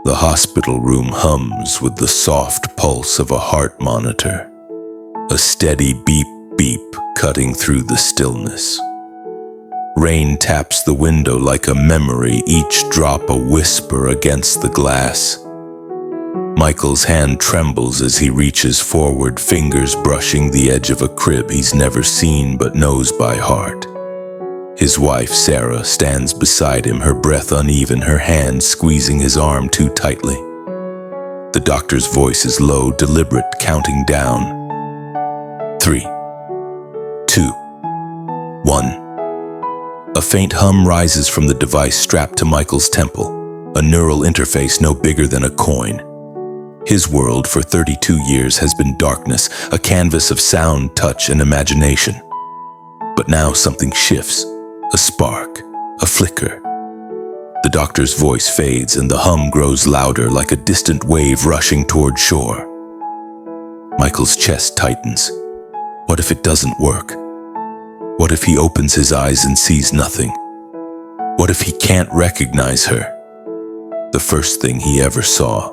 The hospital room hums with the soft pulse of a heart monitor, a steady beep-beep cutting through the stillness. Rain taps the window like a memory, each drop a whisper against the glass. Michael's hand trembles as he reaches forward, fingers brushing the edge of a crib he's never seen but knows by heart. His wife, Sarah, stands beside him, her breath uneven, her hand squeezing his arm too tightly. The doctor's voice is low, deliberate, counting down. 3, 2, 1. A faint hum rises from the device strapped to Michael's temple, a neural interface no bigger than a coin. His world for 32 years has been darkness, a canvas of sound, touch, and imagination. But now something shifts, a spark, a flicker. The doctor's voice fades and the hum grows louder, like a distant wave rushing toward shore. Michael's chest tightens. What if it doesn't work? What if he opens his eyes and sees nothing? What if he can't recognize her? The first thing he ever saw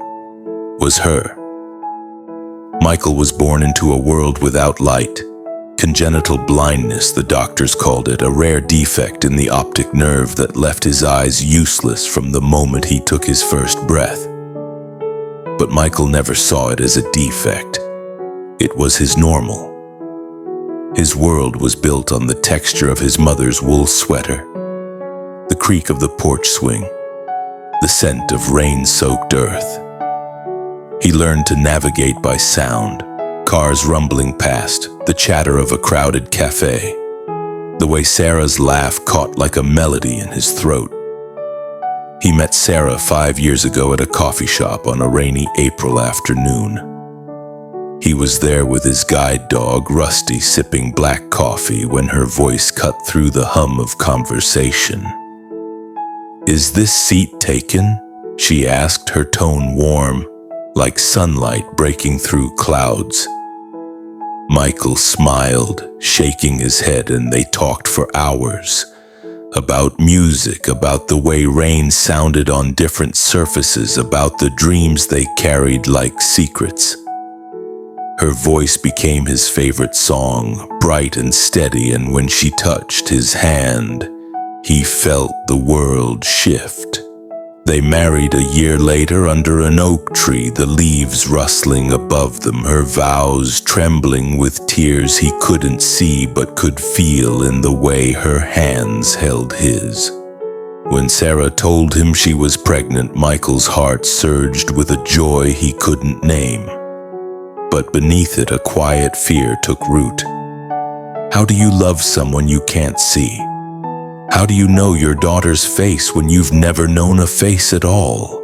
was her. Michael was born into a world without light. Congenital blindness, the doctors called it, a rare defect in the optic nerve that left his eyes useless from the moment he took his first breath. But Michael never saw it as a defect. It was his normal. His world was built on the texture of his mother's wool sweater, the creak of the porch swing, the scent of rain-soaked earth. He learned to navigate by sound, cars rumbling past, the chatter of a crowded cafe, the way Sarah's laugh caught like a melody in his throat. He met Sarah 5 years ago at a coffee shop on a rainy April afternoon. He was there with his guide dog, Rusty, sipping black coffee when her voice cut through the hum of conversation. "Is this seat taken?" she asked, her tone warm, like sunlight breaking through clouds. Michael smiled, shaking his head, and they talked for hours. About music, about the way rain sounded on different surfaces, about the dreams they carried like secrets. Her voice became his favorite song, bright and steady, and when she touched his hand, he felt the world shift. They married a year later under an oak tree, the leaves rustling above them, her vows trembling with tears he couldn't see but could feel in the way her hands held his. When Sarah told him she was pregnant, Michael's heart surged with a joy he couldn't name. But beneath it, a quiet fear took root. How do you love someone you can't see? How do you know your daughter's face when you've never known a face at all?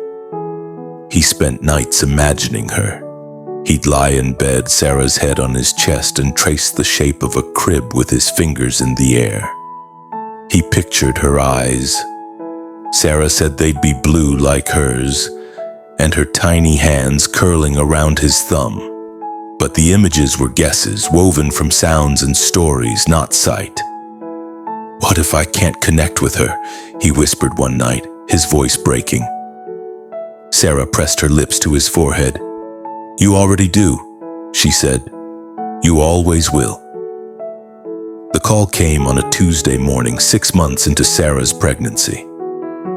He spent nights imagining her. He'd lie in bed, Sarah's head on his chest, and trace the shape of a crib with his fingers in the air. He pictured her eyes. Sarah said they'd be blue like hers, and her tiny hands curling around his thumb. But the images were guesses, woven from sounds and stories, not sight. "What if I can't connect with her?" he whispered one night, his voice breaking. Sarah pressed her lips to his forehead. "You already do," she said. "You always will." The call came on a Tuesday morning, 6 months into Sarah's pregnancy.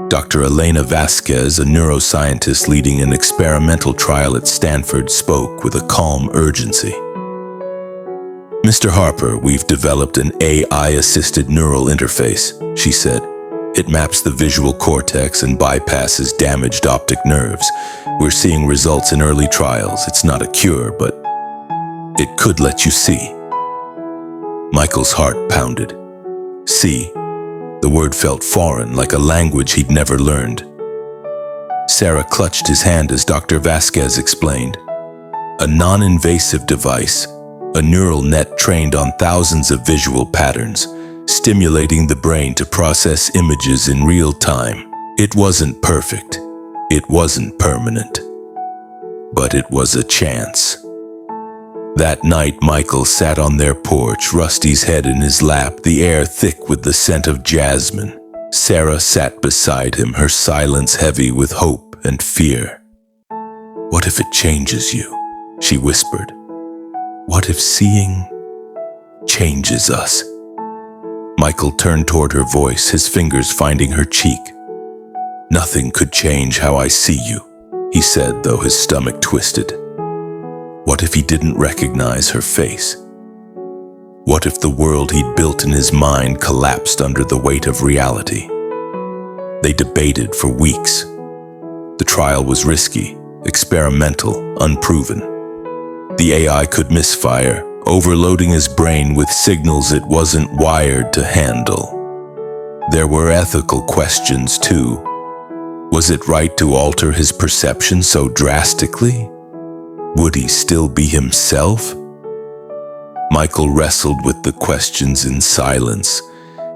Dr. Elena Vasquez, a neuroscientist leading an experimental trial at Stanford, spoke with a calm urgency. "Mr. Harper, we've developed an AI-assisted neural interface," she said. "It maps the visual cortex and bypasses damaged optic nerves. We're seeing results in early trials. It's not a cure, but it could let you see." Michael's heart pounded. See. The word felt foreign, like a language he'd never learned. Sarah clutched his hand as Dr. Vasquez explained. A non-invasive device, a neural net trained on thousands of visual patterns, stimulating the brain to process images in real time. It wasn't perfect. It wasn't permanent. But it was a chance. That night, Michael sat on their porch, Rusty's head in his lap, the air thick with the scent of jasmine. Sarah sat beside him, her silence heavy with hope. and fear. "What if it changes you?" she whispered. "What if seeing changes us?" Michael turned toward her voice, his fingers finding her cheek. "Nothing could change how I see you," he said, though his stomach twisted. What if he didn't recognize her face? What if the world he'd built in his mind collapsed under the weight of reality? They debated for weeks. The trial was risky, experimental, unproven. The AI could misfire, overloading his brain with signals it wasn't wired to handle. There were ethical questions too. Was it right to alter his perception so drastically? Would he still be himself? Michael wrestled with the questions in silence,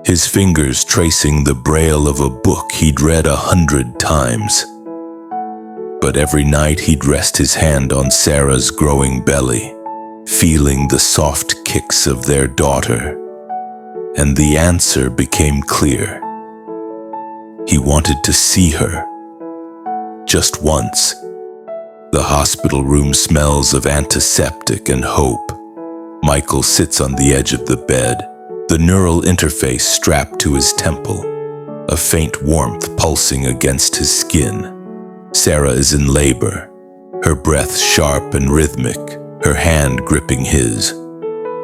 his fingers tracing the braille of a book he'd read 100 times. But every night he'd rest his hand on Sarah's growing belly, feeling the soft kicks of their daughter, and the answer became clear. He wanted to see her, just once. The hospital room smells of antiseptic and hope. Michael sits on the edge of the bed, the neural interface strapped to his temple, a faint warmth pulsing against his skin. Sarah is in labor, her breath sharp and rhythmic, her hand gripping his.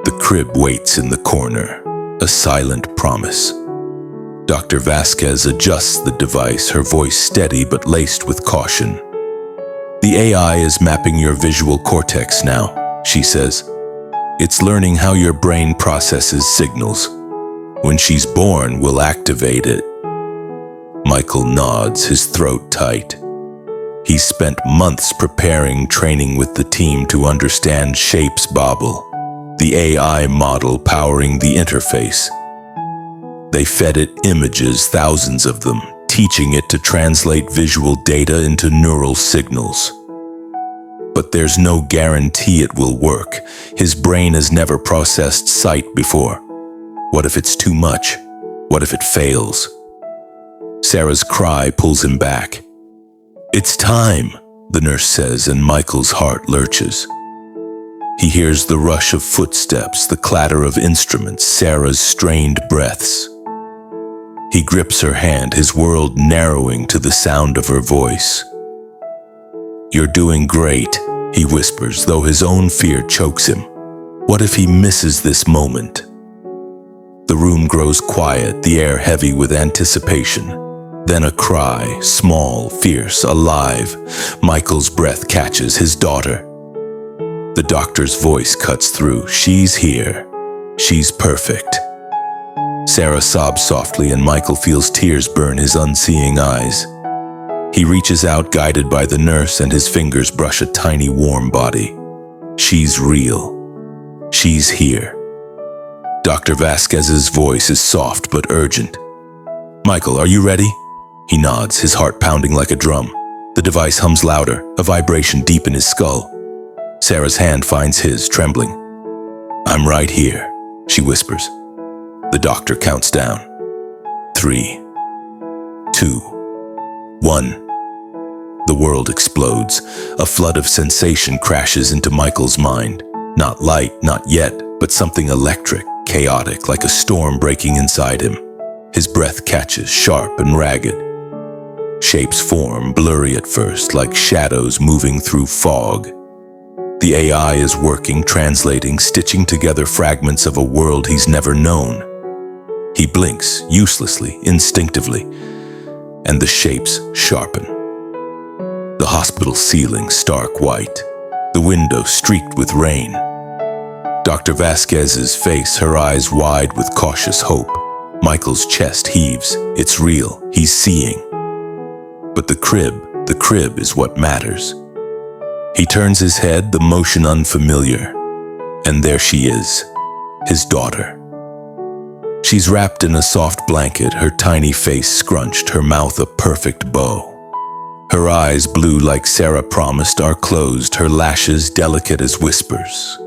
The crib waits in the corner, a silent promise. Dr. Vasquez adjusts the device, her voice steady but laced with caution. "The AI is mapping your visual cortex now," she says. "It's learning how your brain processes signals. When she's born, we'll activate it." Michael nods, his throat tight. He spent months preparing, training with the team to understand Shape's Bobble, the AI model powering the interface. They fed it images, thousands of them, teaching it to translate visual data into neural signals. But there's no guarantee it will work. His brain has never processed sight before. What if it's too much? What if it fails? Sarah's cry pulls him back. "It's time," the nurse says, and Michael's heart lurches. He hears the rush of footsteps, the clatter of instruments, Sarah's strained breaths. He grips her hand, his world narrowing to the sound of her voice. "You're doing great," he whispers, though his own fear chokes him. What if he misses this moment? The room grows quiet, the air heavy with anticipation. Then a cry, small, fierce, alive. Michael's breath catches his daughter. The doctor's voice cuts through. "She's here. She's perfect." Sarah sobs softly, and Michael feels tears burn his unseeing eyes. He reaches out, guided by the nurse, and his fingers brush a tiny warm body. She's real. She's here. Dr. Vasquez's voice is soft but urgent. "Michael, are you ready?" He nods, his heart pounding like a drum. The device hums louder, a vibration deep in his skull. Sarah's hand finds his, trembling. "I'm right here," she whispers. The doctor counts down. 3, 2, 1. The world explodes. A flood of sensation crashes into Michael's mind. Not light, not yet, but something electric, chaotic, like a storm breaking inside him. His breath catches, sharp and ragged. Shapes form, blurry at first, like shadows moving through fog. The AI is working, translating, stitching together fragments of a world he's never known. He blinks, uselessly, instinctively, and the shapes sharpen. The hospital ceiling stark white, the window streaked with rain. Dr. Vasquez's face, her eyes wide with cautious hope. Michael's chest heaves. It's real. He's seeing. But the crib is what matters. He turns his head, the motion unfamiliar. And there she is, his daughter. She's wrapped in a soft blanket, her tiny face scrunched, her mouth a perfect bow. Her eyes, blue like Sarah promised, are closed, her lashes delicate as whispers.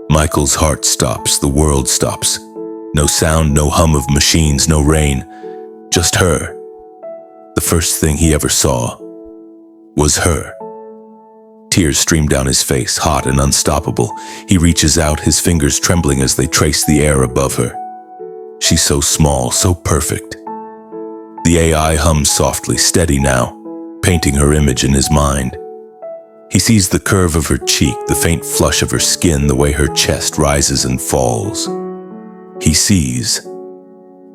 Michael's heart stops, the world stops. No sound, no hum of machines, no rain. Just her. The first thing he ever saw. was her. Tears stream down his face, hot and unstoppable. He reaches out, his fingers trembling as they trace the air above her. She's so small, so perfect. The AI hums softly, steady now, painting her image in his mind. He sees the curve of her cheek, the faint flush of her skin, the way her chest rises and falls. He sees.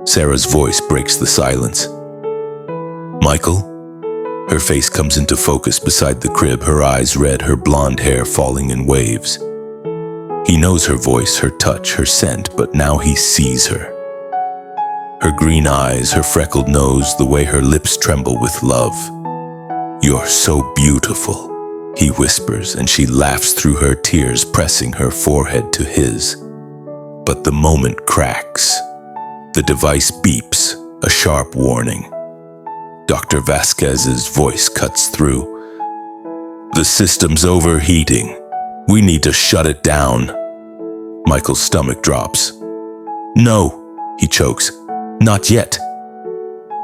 Sarah's voice breaks the silence. Michael? Her face comes into focus beside the crib, her eyes red, her blonde hair falling in waves. He knows her voice, her touch, her scent, but now he sees her. Her green eyes, her freckled nose, the way her lips tremble with love. "You're so beautiful," he whispers, and she laughs through her tears, pressing her forehead to his. But the moment cracks. The device beeps, a sharp warning. Dr. Vasquez's voice cuts through. "The system's overheating. We need to shut it down." Michael's stomach drops. "No," he chokes. "Not yet."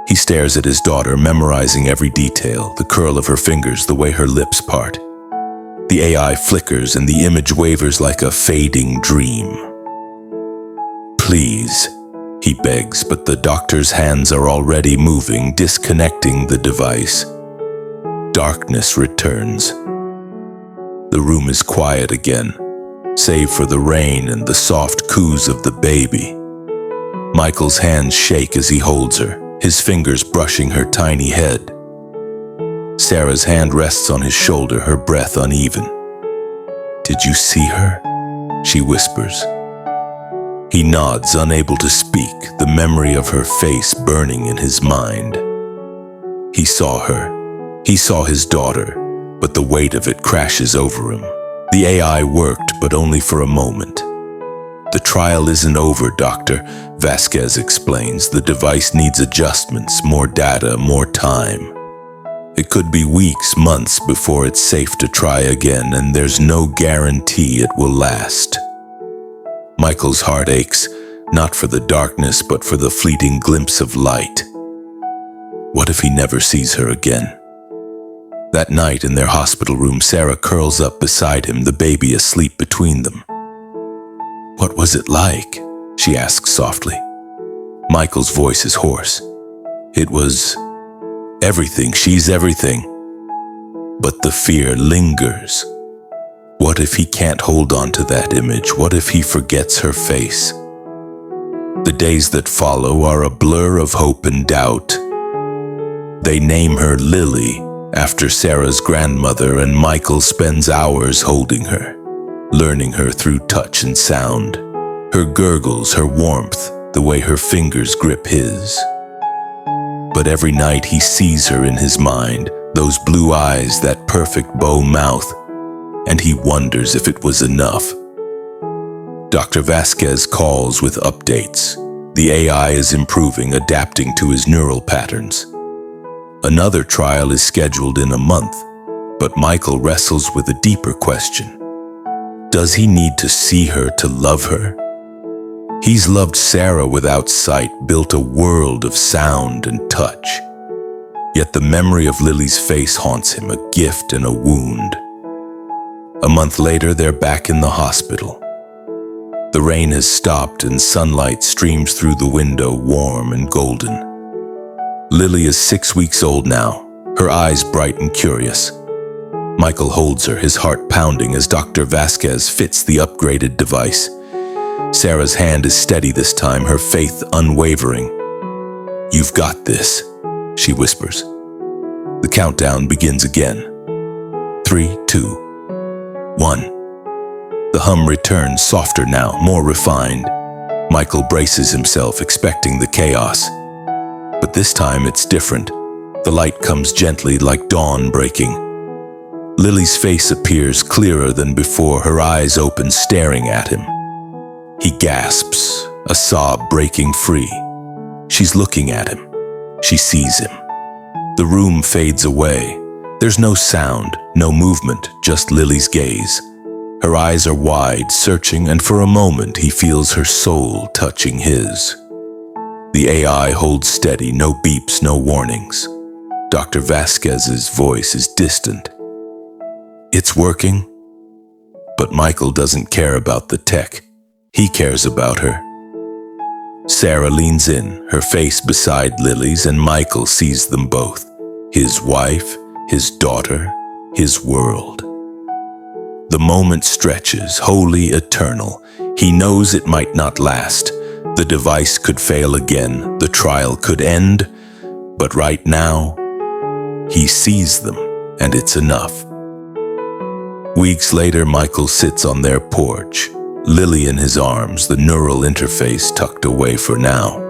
He stares at his daughter, memorizing every detail, the curl of her fingers, the way her lips part. The AI flickers and the image wavers like a fading dream. "Please," he begs, but the doctor's hands are already moving, disconnecting the device. Darkness returns. The room is quiet again, save for the rain and the soft coos of the baby. Michael's hands shake as he holds her, his fingers brushing her tiny head. Sarah's hand rests on his shoulder, her breath uneven. "Did you see her?" she whispers. He nods, unable to speak, the memory of her face burning in his mind. He saw her. He saw his daughter, but the weight of it crashes over him. The AI worked, but only for a moment. "The trial isn't over, Doctor," Vasquez explains. "The device needs adjustments, more data, more time. It could be weeks, months before it's safe to try again, and there's no guarantee it will last." Michael's heart aches, not for the darkness, but for the fleeting glimpse of light. What if he never sees her again? That night in their hospital room, Sarah curls up beside him, the baby asleep between them. "What was it like?" she asks softly. Michael's voice is hoarse. "It was everything. She's everything." But the fear lingers. What if he can't hold on to that image? What if he forgets her face? The days that follow are a blur of hope and doubt. They name her Lily, after Sarah's grandmother, and Michael spends hours holding her, learning her through touch and sound. Her gurgles, her warmth, the way her fingers grip his. But every night he sees her in his mind, those blue eyes, that perfect bow mouth, and he wonders if it was enough. Dr. Vasquez calls with updates. The AI is improving, adapting to his neural patterns. Another trial is scheduled in a month, but Michael wrestles with a deeper question. Does he need to see her to love her? He's loved Sarah without sight, built a world of sound and touch. Yet the memory of Lily's face haunts him, a gift and a wound. A month later, they're back in the hospital. The rain has stopped and sunlight streams through the window, warm and golden. Lily is 6 weeks old now, her eyes bright and curious. Michael holds her, his heart pounding as Dr. Vasquez fits the upgraded device. Sarah's hand is steady this time, her faith unwavering. "You've got this," she whispers. The countdown begins again. 3, 2, 1. The hum returns, softer now, more refined. Michael braces himself, expecting the chaos. But this time it's different. The light comes gently, like dawn breaking. Lily's face appears clearer than before, her eyes open, staring at him. He gasps, a sob breaking free. She's looking at him. She sees him. The room fades away. There's no sound, no movement, just Lily's gaze. Her eyes are wide, searching, and for a moment he feels her soul touching his. The AI holds steady, no beeps, no warnings. Dr. Vasquez's voice is distant. It's working, but Michael doesn't care about the tech. He cares about her. Sarah leans in, her face beside Lily's, and Michael sees them both. His wife, his daughter, his world. The moment stretches, wholly eternal. He knows it might not last. The device could fail again, the trial could end, but right now, he sees them, and it's enough. Weeks later, Michael sits on their porch, Lily in his arms, the neural interface tucked away for now.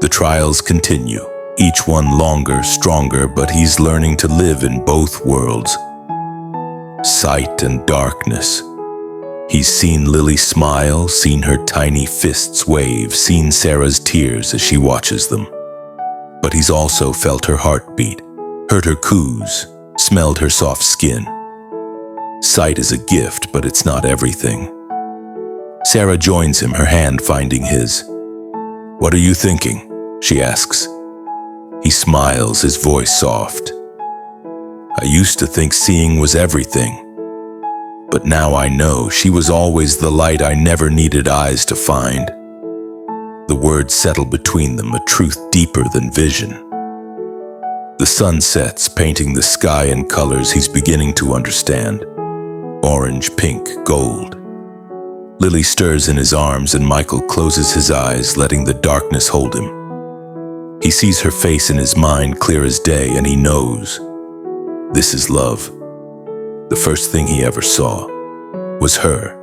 The trials continue, each one longer, stronger, but he's learning to live in both worlds. Sight and darkness. He's seen Lily smile, seen her tiny fists wave, seen Sarah's tears as she watches them. But he's also felt her heartbeat, heard her coos, smelled her soft skin. Sight is a gift, but it's not everything. Sarah joins him, her hand finding his. "What are you thinking?" she asks. He smiles, his voice soft. "I used to think seeing was everything, but now I know she was always the light I never needed eyes to find." The words settle between them, a truth deeper than vision. The sun sets, painting the sky in colors he's beginning to understand. Orange, pink, gold. Lily stirs in his arms and Michael closes his eyes, letting the darkness hold him. He sees her face in his mind, clear as day, and he knows. This is love. The first thing he ever saw was her.